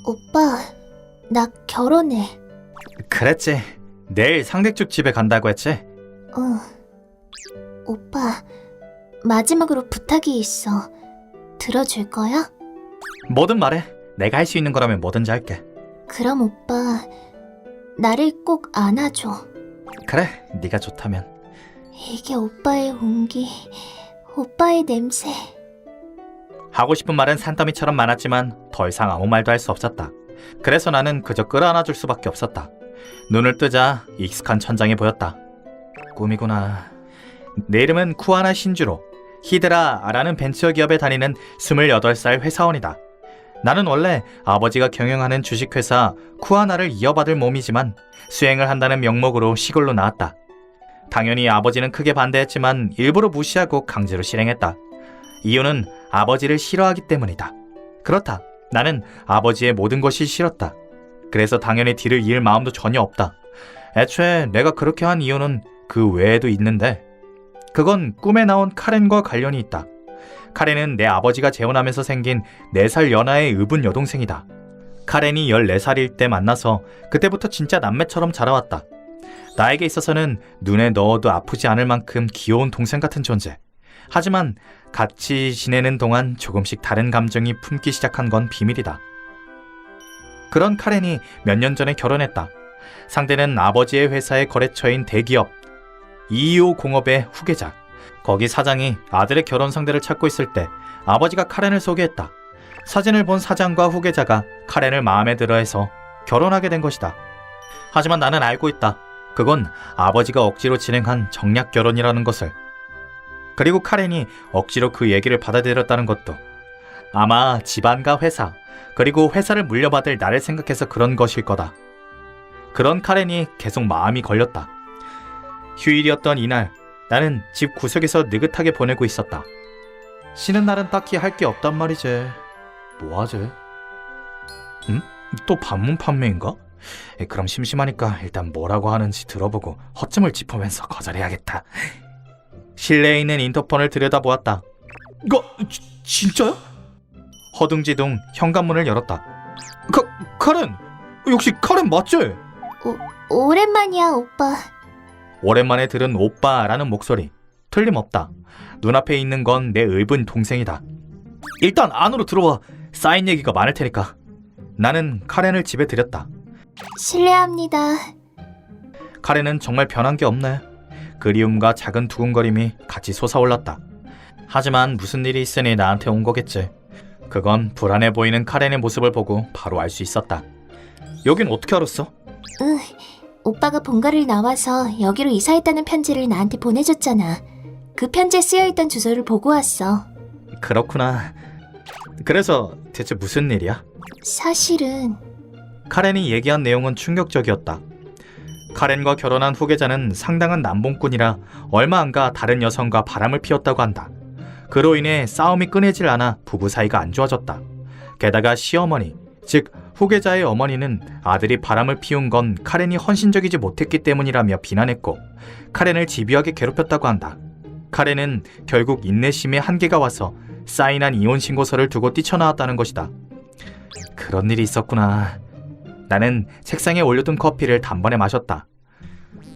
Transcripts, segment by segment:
오빠, 나 결혼해. 그랬지. 내일 상대쪽 집에 간다고 했지? 응. 오빠, 마지막으로 부탁이 있어. 들어줄 거야? 뭐든 말해. 내가 할 수 있는 거라면 뭐든지 할게. 그럼 오빠, 나를 꼭 안아줘. 그래, 네가 좋다면. 이게 오빠의 온기, 오빠의 냄새. 하고 싶은 말은 산더미처럼 많았지만 더 이상 아무 말도 할 수 없었다. 그래서 나는 그저 끌어안아줄 수밖에 없었다. 눈을 뜨자 익숙한 천장이 보였다. 꿈이구나. 내 이름은 쿠아나 신주로. 히드라라는 벤처 기업에 다니는 28살 회사원이다. 나는 원래 아버지가 경영하는 주식회사 쿠아나를 이어받을 몸이지만 수행을 한다는 명목으로 시골로 나왔다. 당연히 아버지는 크게 반대했지만 일부러 무시하고 강제로 실행했다. 이유는 아버지를 싫어하기 때문이다. 그렇다. 나는 아버지의 모든 것이 싫었다. 그래서 당연히 뒤를 이을 마음도 전혀 없다. 애초에 내가 그렇게 한 이유는 그 외에도 있는데 그건 꿈에 나온 카렌과 관련이 있다. 카렌은 내 아버지가 재혼하면서 생긴 4살 연하의 의붓 여동생이다. 카렌이 14살일 때 만나서 그때부터 진짜 남매처럼 자라왔다. 나에게 있어서는 눈에 넣어도 아프지 않을 만큼 귀여운 동생 같은 존재. 하지만 같이 지내는 동안 조금씩 다른 감정이 품기 시작한 건 비밀이다. 그런 카렌이 몇 년 전에 결혼했다. 상대는 아버지의 회사의 거래처인 대기업 이이오 공업의 후계자. 거기 사장이 아들의 결혼 상대를 찾고 있을 때 아버지가 카렌을 소개했다. 사진을 본 사장과 후계자가 카렌을 마음에 들어해서 결혼하게 된 것이다. 하지만 나는 알고 있다. 그건 아버지가 억지로 진행한 정략 결혼이라는 것을. 그리고 카렌이 억지로 그 얘기를 받아들였다는 것도 아마 집안과 회사, 그리고 회사를 물려받을 나를 생각해서 그런 것일 거다. 그런 카렌이 계속 마음이 걸렸다. 휴일이었던 이날, 나는 집 구석에서 느긋하게 보내고 있었다. 쉬는 날은 딱히 할 게 없단 말이지. 뭐하지? 응? 또 반문 판매인가? 그럼 심심하니까 일단 뭐라고 하는지 들어보고 허점을 짚으면서 거절해야겠다. 실내에 있는 인터폰을 들여다보았다. 이거 진짜야? 허둥지둥 현관문을 열었다. 카렌! 역시 카렌 맞지? 오랜만이야, 오빠. 오랜만에 들은 오빠라는 목소리. 틀림없다. 눈앞에 있는 건 내 의붓 동생이다. 일단 안으로 들어와. 쌓인 얘기가 많을 테니까. 나는 카렌을 집에 들였다. 실례합니다. 카렌은 정말 변한 게 없네. 그리움과 작은 두근거림이 같이 솟아올랐다. 하지만 무슨 일이 있으니 나한테 온 거겠지. 그건 불안해 보이는 카렌의 모습을 보고 바로 알 수 있었다. 여긴 어떻게 알았어? 오빠가 본가를 나와서 여기로 이사했다는 편지를 나한테 보내줬잖아. 그 편지에 쓰여있던 주소를 보고 왔어. 그렇구나. 그래서 대체 무슨 일이야? 사실은 카렌이 얘기한 내용은 충격적이었다. 카렌과 결혼한 후계자는 상당한 남봉꾼이라 얼마 안 가 다른 여성과 바람을 피웠다고 한다. 그로 인해 싸움이 끊이질 않아 부부 사이가 안 좋아졌다. 게다가 시어머니, 즉 후계자의 어머니는 아들이 바람을 피운 건 카렌이 헌신적이지 못했기 때문이라며 비난했고 카렌을 집요하게 괴롭혔다고 한다. 카렌은 결국 인내심에 한계가 와서 사인한 이혼 신고서를 두고 뛰쳐나왔다는 것이다. 그런 일이 있었구나. 나는 책상에 올려둔 커피를 단번에 마셨다.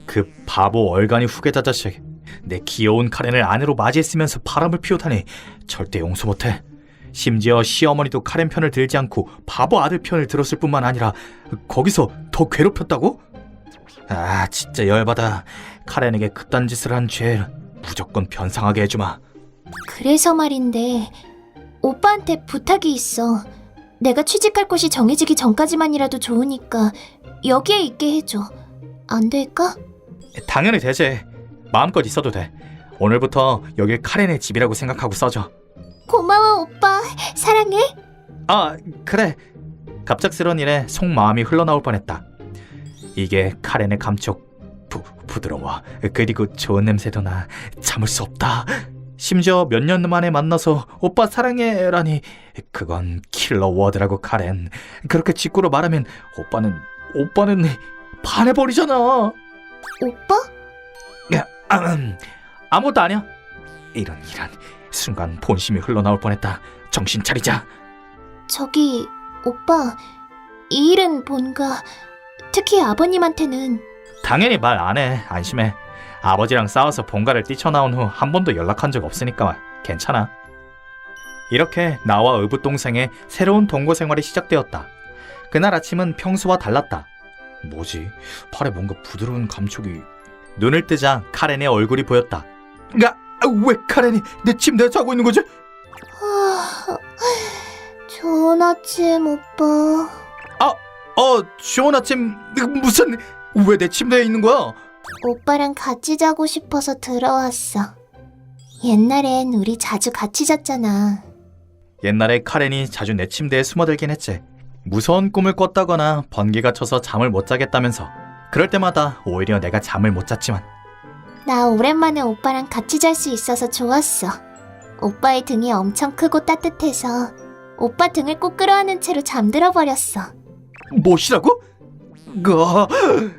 그 바보 얼간이 후계자 자식. 내 귀여운 카렌을 아내로 맞이했으면서 바람을 피우다니 절대 용서 못해. 심지어 시어머니도 카렌 편을 들지 않고 바보 아들 편을 들었을 뿐만 아니라 거기서 더 괴롭혔다고? 아 진짜 열받아. 카렌에게 그딴 짓을 한 죄를 무조건 변상하게 해주마. 그래서 말인데 오빠한테 부탁이 있어. 내가 취직할 곳이 정해지기 전까지만이라도 좋으니까 여기에 있게 해줘. 안 될까? 당연히 되지. 마음껏 있어도 돼. 오늘부터 여길 카렌의 집이라고 생각하고 써줘. 고마워 오빠. 사랑해. 아 그래. 갑작스런 일에 속마음이 흘러나올 뻔했다. 이게 카렌의 감촉. 부드러워. 그리고 좋은 냄새도 나. 참을 수 없다. 심지어 몇 년 만에 만나서 오빠 사랑해라니. 그건 킬러 워드라고 카렌. 그렇게 직구로 말하면 오빠는 반해버리잖아. 오빠? 아무것도 아니야. 이런 순간 본심이 흘러나올 뻔했다. 정신 차리자. 저기 오빠, 이 일은 뭔가 특히 아버님한테는 당연히 말 안 해. 안심해. 아버지랑 싸워서 본가를 뛰쳐나온 후 한 번도 연락한 적 없으니까 괜찮아. 이렇게 나와 의붓 동생의 새로운 동거 생활이 시작되었다. 그날 아침은 평소와 달랐다. 뭐지? 팔에 뭔가 부드러운 감촉이... 눈을 뜨자 카렌의 얼굴이 보였다. 왜 카렌이 내 침대에 자고 있는 거지? 좋은 아침, 오빠. 좋은 아침... 무슨... 왜 내 침대에 있는 거야? 오빠랑 같이 자고 싶어서 들어왔어. 옛날엔 우리 자주 같이 잤잖아. 옛날에 카렌이 자주 내 침대에 숨어들긴 했지. 무서운 꿈을 꿨다거나 번개가 쳐서 잠을 못 자겠다면서. 그럴 때마다 오히려 내가 잠을 못 잤지만 나 오랜만에 오빠랑 같이 잘 수 있어서 좋았어. 오빠의 등이 엄청 크고 따뜻해서 오빠 등을 꼭 끌어안은 채로 잠들어 버렸어. 뭐시라고?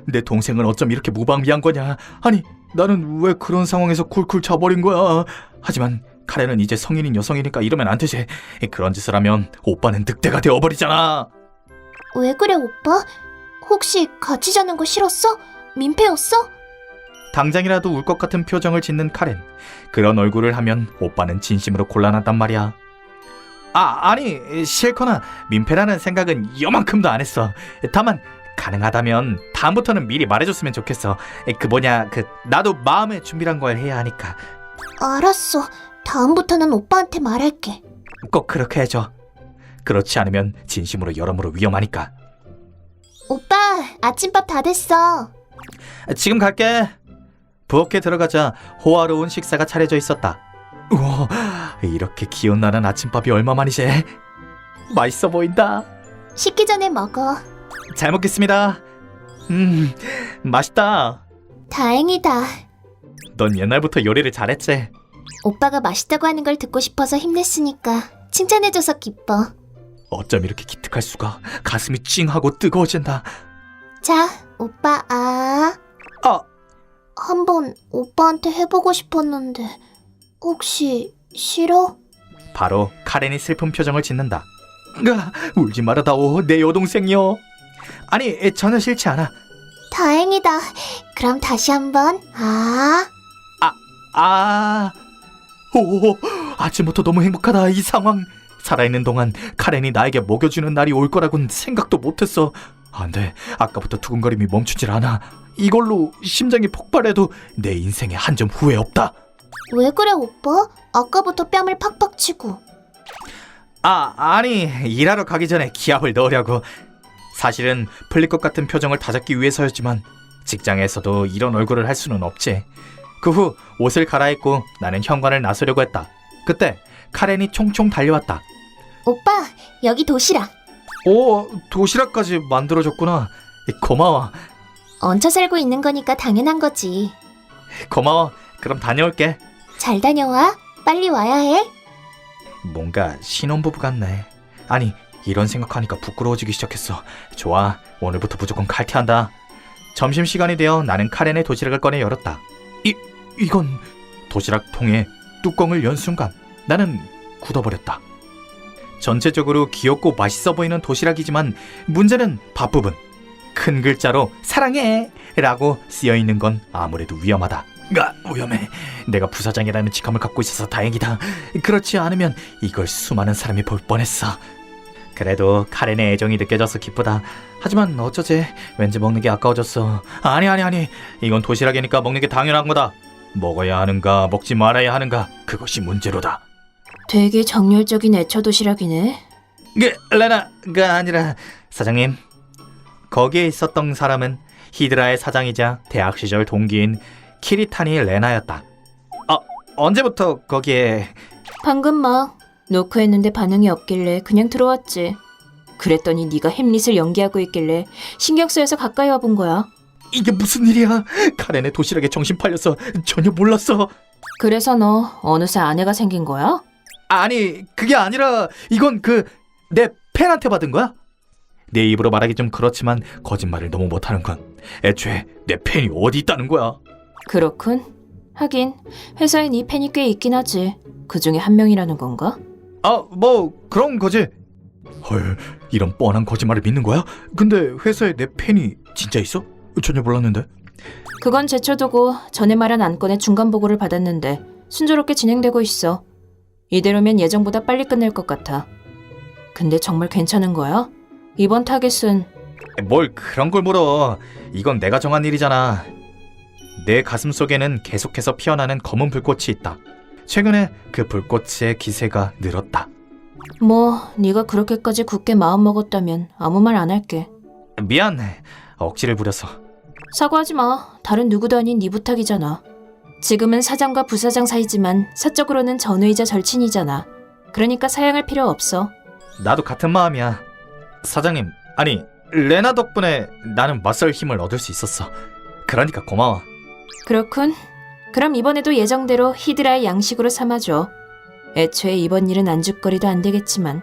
내 동생은 어쩜 이렇게 무방비한 거냐. 아니 나는 왜 그런 상황에서 쿨쿨 자버린 거야. 하지만 카렌은 이제 성인인 여성이니까 이러면 안 되지. 그런 짓을 하면 오빠는 늑대가 되어버리잖아. 왜 그래, 오빠? 혹시 같이 자는 거 싫었어? 민폐였어? 당장이라도 울 것 같은 표정을 짓는 카렌. 그런 얼굴을 하면 오빠는 진심으로 곤란하단 말이야. 아니 싫거나 민폐라는 생각은 요만큼도 안 했어. 다만 가능하다면 다음부터는 미리 말해줬으면 좋겠어. 나도 마음의 준비란 걸 해야 하니까. 알았어. 다음부터는 오빠한테 말할게. 꼭 그렇게 해줘. 그렇지 않으면 진심으로 여러모로 위험하니까. 오빠, 아침밥 다 됐어. 지금 갈게. 부엌에 들어가자 호화로운 식사가 차려져 있었다. 우와, 이렇게 기운 나는 아침밥이 얼마만이지? 맛있어 보인다. 식기 전에 먹어. 잘 먹겠습니다. 맛있다. 다행이다. 넌 옛날부터 요리를 잘했지? 오빠가 맛있다고 하는 걸 듣고 싶어서 힘냈으니까 칭찬해줘서 기뻐. 어쩜 이렇게 기특할 수가. 가슴이 찡하고 뜨거워진다. 자, 오빠 한번 오빠한테 해보고 싶었는데 혹시 싫어? 바로 카렌이 슬픈 표정을 짓는다. 울지 말아다오 내 여동생이여. 아니 전혀 싫지 않아. 다행이다. 그럼 다시 한번 오, 아침부터 너무 행복하다. 이 상황. 살아있는 동안 카렌이 나에게 먹여주는 날이 올 거라곤 생각도 못했어. 안 돼. 아까부터 두근거림이 멈추질 않아. 이걸로 심장이 폭발해도 내 인생에 한 점 후회 없다. 왜 그래, 오빠? 아까부터 뺨을 팍팍 치고. 아니 일하러 가기 전에 기합을 넣으려고. 사실은 풀릴 것 같은 표정을 다잡기 위해서였지만 직장에서도 이런 얼굴을 할 수는 없지. 그 후 옷을 갈아입고 나는 현관을 나서려고 했다. 그때 카렌이 총총 달려왔다. 오빠, 여기 도시락. 오, 도시락까지 만들어줬구나. 고마워. 얹혀 살고 있는 거니까 당연한 거지. 고마워. 그럼 다녀올게. 잘 다녀와. 빨리 와야 해. 뭔가 신혼부부 같네. 아니 이런 생각하니까 부끄러워지기 시작했어. 좋아, 오늘부터 무조건 칼퇴한다. 점심시간이 되어 나는 카렌의 도시락을 꺼내 열었다. 이건... 도시락 통에 뚜껑을 연 순간 나는 굳어버렸다. 전체적으로 귀엽고 맛있어 보이는 도시락이지만 문제는 밥부분. 큰 글자로 사랑해 라고 쓰여있는 건 아무래도 위험하다. 위험해. 내가 부사장이라는 직함을 갖고 있어서 다행이다. 그렇지 않으면 이걸 수많은 사람이 볼 뻔했어. 그래도 카렌의 애정이 느껴져서 기쁘다. 하지만 어쩌지? 왠지 먹는 게 아까워졌어. 아니. 이건 도시락이니까 먹는 게 당연한 거다. 먹어야 하는가 먹지 말아야 하는가, 그것이 문제로다. 되게 정열적인 애처 도시락이네. 레나가 아니라 사장님. 거기에 있었던 사람은 히드라의 사장이자 대학 시절 동기인 키리타니 레나였다. 언제부터 거기에... 방금 막 노크했는데 반응이 없길래 그냥 들어왔지. 그랬더니 네가 햄릿을 연기하고 있길래 신경 쓰여서 가까이 와본 거야. 이게 무슨 일이야? 카렌의 도시락에 정신 팔려서 전혀 몰랐어. 그래서 너 어느새 아내가 생긴 거야? 아니 그게 아니라 이건 내 팬한테 받은 거야? 내 입으로 말하기 좀 그렇지만 거짓말을 너무 못하는 건 애초에 내 팬이 어디 있다는 거야. 그렇군. 하긴 회사에 네 팬이 꽤 있긴 하지. 그 중에 한 명이라는 건가? 뭐 그런 거지. 헐, 이런 뻔한 거짓말을 믿는 거야? 근데 회사에 내 팬이 진짜 있어? 전혀 몰랐는데. 그건 제쳐두고 전에 말한 안건의 중간 보고를 받았는데 순조롭게 진행되고 있어. 이대로면 예정보다 빨리 끝낼 것 같아. 근데 정말 괜찮은 거야? 이번 타겟은 뭘 그런 걸 물어. 이건 내가 정한 일이잖아. 내 가슴 속에는 계속해서 피어나는 검은 불꽃이 있다. 최근에 그 불꽃의 기세가 늘었다. 뭐 네가 그렇게까지 굳게 마음먹었다면 아무 말 안 할게. 미안. 억지를 부려서. 사과하지 마. 다른 누구도 아닌 네 부탁이잖아. 지금은 사장과 부사장 사이지만 사적으로는 전우이자 절친이잖아. 그러니까 사양할 필요 없어. 나도 같은 마음이야. 사장님, 아니 레나 덕분에 나는 맞설 힘을 얻을 수 있었어. 그러니까 고마워. 그렇군. 그럼 이번에도 예정대로 히드라의 양식으로 삼아줘. 애초에 이번 일은 안주거리도 안 되겠지만.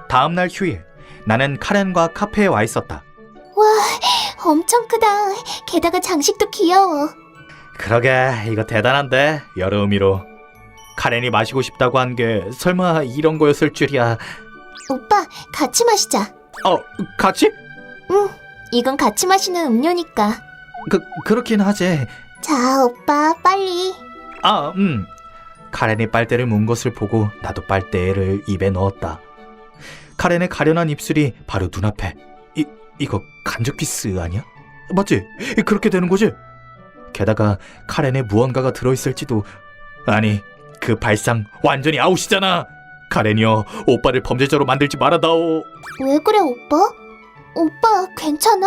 다음 날 휴일, 나는 카렌과 카페에 와 있었다. 엄청 크다. 게다가 장식도 귀여워. 그러게, 이거 대단한데. 여러 의미로. 카렌이 마시고 싶다고 한 게 설마 이런 거였을 줄이야. 오빠, 같이 마시자. 같이? 응, 이건 같이 마시는 음료니까. 그렇긴 하지. 자, 오빠, 빨리. 카렌이 빨대를 문 것을 보고 나도 빨대를 입에 넣었다. 카렌의 가련한 입술이 바로 눈앞에. 이거 간접 키스 아니야? 맞지? 그렇게 되는 거지? 게다가 카렌에 무언가가 들어있을지도. 아니, 그 발상 완전히 아웃이잖아. 카렌이여, 오빠를 범죄자로 만들지 말아다오. 왜 그래, 오빠? 오빠, 괜찮아?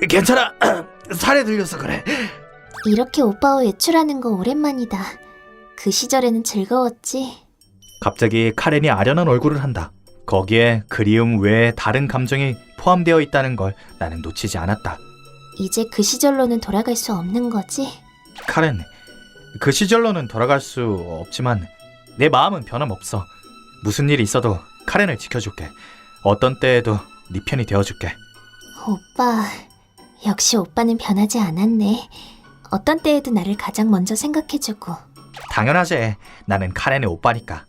괜찮아. 살에 들려서 그래. 이렇게 오빠와 외출하는 거 오랜만이다. 그 시절에는 즐거웠지. 갑자기 카렌이 아련한 얼굴을 한다. 거기에 그리움 외에 다른 감정이 포함되어 있다는 걸 나는 놓치지 않았다. 이제 그 시절로는 돌아갈 수 없는 거지? 카렌, 그 시절로는 돌아갈 수 없지만 내 마음은 변함없어. 무슨 일이 있어도 카렌을 지켜줄게. 어떤 때에도 네 편이 되어줄게. 오빠, 역시 오빠는 변하지 않았네. 어떤 때에도 나를 가장 먼저 생각해주고. 당연하지. 나는 카렌의 오빠니까.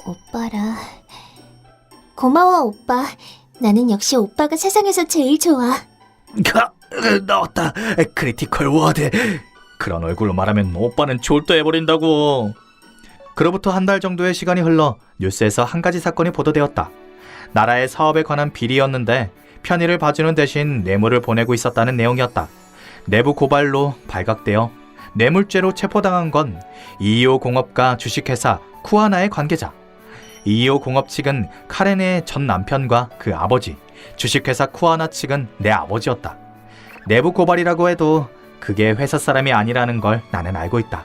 오빠라. 고마워, 오빠. 나는 역시 오빠가 세상에서 제일 좋아. 나왔다. 크리티컬 워드. 그런 얼굴로 말하면 오빠는 졸도해버린다고. 그로부터 한 달 정도의 시간이 흘러 뉴스에서 한 가지 사건이 보도되었다. 나라의 사업에 관한 비리였는데 편의를 봐주는 대신 뇌물을 보내고 있었다는 내용이었다. 내부 고발로 발각되어 뇌물죄로 체포당한 건 이이오 공업과 주식회사 쿠아나의 관계자. 이이오 공업 측은 카렌의 전 남편과 그 아버지, 주식회사 쿠아나 측은 내 아버지였다. 내부 고발이라고 해도 그게 회사 사람이 아니라는 걸 나는 알고 있다.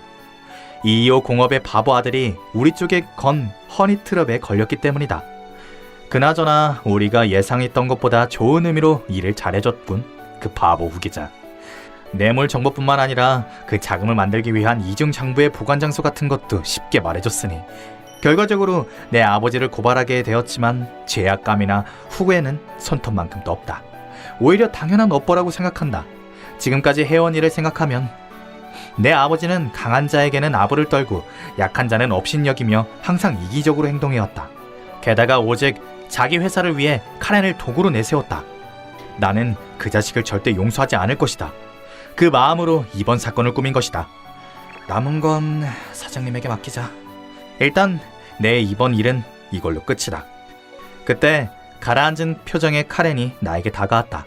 이이오 공업의 바보 아들이 우리 쪽에 건 허니트럽에 걸렸기 때문이다. 그나저나 우리가 예상했던 것보다 좋은 의미로 일을 잘해줬군. 그 바보 후계자. 뇌물 정보뿐만 아니라 그 자금을 만들기 위한 이중 장부의 보관 장소 같은 것도 쉽게 말해줬으니 결과적으로 내 아버지를 고발하게 되었지만 죄악감이나 후회는 손톱만큼도 없다. 오히려 당연한 업보라고 생각한다. 지금까지 해온 일을 생각하면 내 아버지는 강한 자에게는 아부를 떨고 약한 자는 업신여기며 항상 이기적으로 행동해왔다. 게다가 오직 자기 회사를 위해 카렌을 도구로 내세웠다. 나는 그 자식을 절대 용서하지 않을 것이다. 그 마음으로 이번 사건을 꾸민 것이다. 남은 건 사장님에게 맡기자. 일단 내 이번 일은 이걸로 끝이다. 그때 가라앉은 표정의 카렌이 나에게 다가왔다.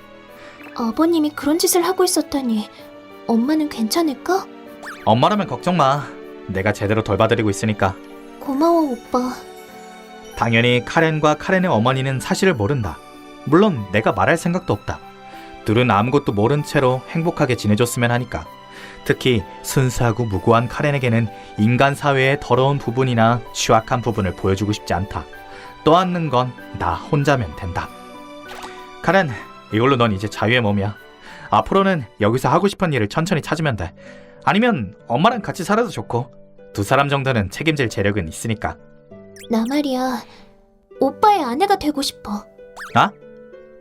아버님이 그런 짓을 하고 있었다니. 엄마는 괜찮을까? 엄마라면 걱정 마. 내가 제대로 돌봐드리고 있으니까. 고마워, 오빠. 당연히 카렌과 카렌의 어머니는 사실을 모른다. 물론 내가 말할 생각도 없다. 둘은 아무것도 모른 채로 행복하게 지내줬으면 하니까. 특히 순수하고 무고한 카렌에게는 인간 사회의 더러운 부분이나 취약한 부분을 보여주고 싶지 않다. 떠안는 건 나 혼자면 된다. 카렌, 이걸로 넌 이제 자유의 몸이야. 앞으로는 여기서 하고 싶은 일을 천천히 찾으면 돼. 아니면 엄마랑 같이 살아도 좋고 두 사람 정도는 책임질 재력은 있으니까. 나 말이야. 오빠의 아내가 되고 싶어. 아?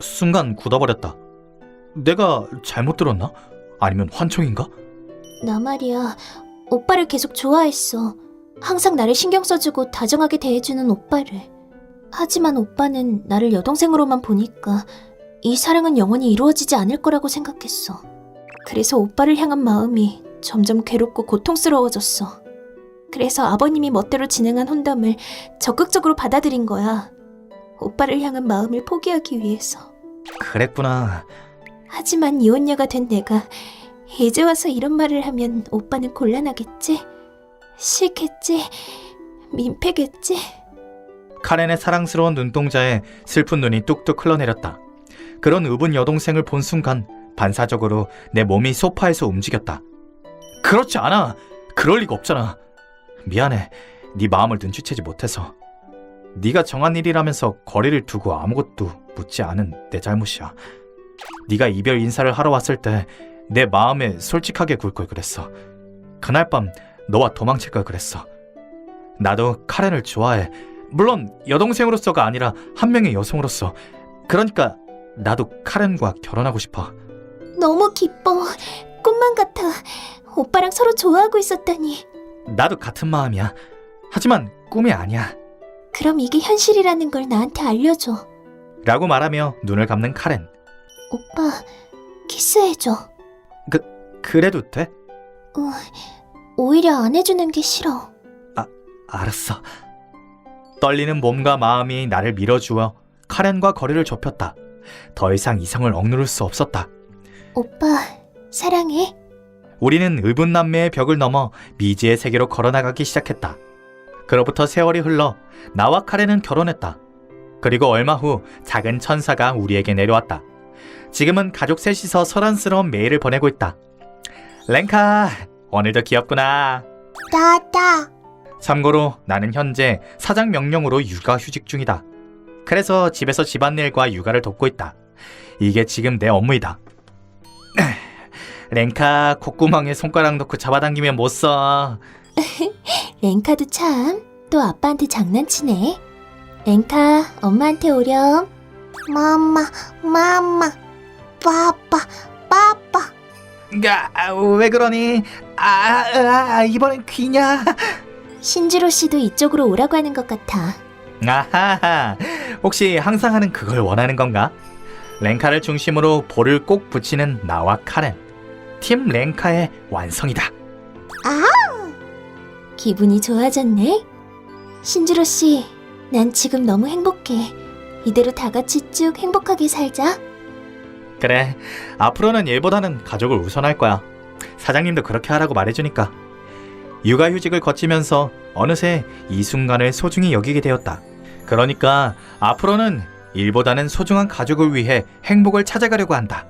순간 굳어버렸다. 내가 잘못 들었나? 아니면 환청인가? 나 말이야. 오빠를 계속 좋아했어. 항상 나를 신경 써주고 다정하게 대해주는 오빠를. 하지만 오빠는 나를 여동생으로만 보니까 이 사랑은 영원히 이루어지지 않을 거라고 생각했어. 그래서 오빠를 향한 마음이 점점 괴롭고 고통스러워졌어. 그래서 아버님이 멋대로 진행한 혼담을 적극적으로 받아들인 거야. 오빠를 향한 마음을 포기하기 위해서. 그랬구나. 하지만 이혼녀가 된 내가 이제 와서 이런 말을 하면 오빠는 곤란하겠지? 싫겠지? 민폐겠지? 카렌의 사랑스러운 눈동자에 슬픈 눈이 뚝뚝 흘러내렸다. 그런 의분 여동생을 본 순간 반사적으로 내 몸이 소파에서 움직였다. 그렇지 않아. 그럴 리가 없잖아. 미안해. 네 마음을 눈치채지 못해서. 네가 정한 일이라면서 거리를 두고 아무것도 묻지 않은 내 잘못이야. 네가 이별 인사를 하러 왔을 때 내 마음에 솔직하게 굴 걸 그랬어. 그날 밤 너와 도망칠 걸 그랬어. 나도 카렌을 좋아해. 물론 여동생으로서가 아니라 한 명의 여성으로서. 그러니까 나도 카렌과 결혼하고 싶어. 너무 기뻐. 꿈만 같아. 오빠랑 서로 좋아하고 있었다니. 나도 같은 마음이야. 하지만 꿈이 아니야. 그럼 이게 현실이라는 걸 나한테 알려줘. 라고 말하며 눈을 감는 카렌. 오빠, 키스해줘. 그래도 돼? 오히려 안 해주는 게 싫어. 알았어. 떨리는 몸과 마음이 나를 밀어주어 카렌과 거리를 좁혔다. 더 이상 이성을 억누를 수 없었다. 오빠, 사랑해. 우리는 의분남매의 벽을 넘어 미지의 세계로 걸어나가기 시작했다. 그로부터 세월이 흘러 나와 카렌은 결혼했다. 그리고 얼마 후 작은 천사가 우리에게 내려왔다. 지금은 가족 셋이서 소란스러운 매일을 보내고 있다. 랭카, 오늘도 귀엽구나. 나다. 참고로 나는 현재 사장 명령으로 육아휴직 중이다. 그래서 집에서 집안일과 육아를 돕고 있다. 이게 지금 내 업무이다. 랭카, 콧구멍에 손가락 넣고 잡아당기면 못 써. 랭카도 참, 또 아빠한테 장난치네. 랭카, 엄마한테 오렴. 마마, 빠빠. 왜 그러니? 이번엔 귀냐? 신지로 씨도 이쪽으로 오라고 하는 것 같아. 아하하, 혹시 항상 하는 그걸 원하는 건가? 랭카를 중심으로 볼을 꼭 붙이는 나와 카렌. 팀 랭카의 완성이다. 기분이 좋아졌네. 신지로 씨, 난 지금 너무 행복해. 이대로 다 같이 쭉 행복하게 살자. 그래, 앞으로는 일보다는 가족을 우선할 거야. 사장님도 그렇게 하라고 말해주니까. 육아휴직을 거치면서 어느새 이 순간을 소중히 여기게 되었다. 그러니까 앞으로는 일보다는 소중한 가족을 위해 행복을 찾아가려고 한다.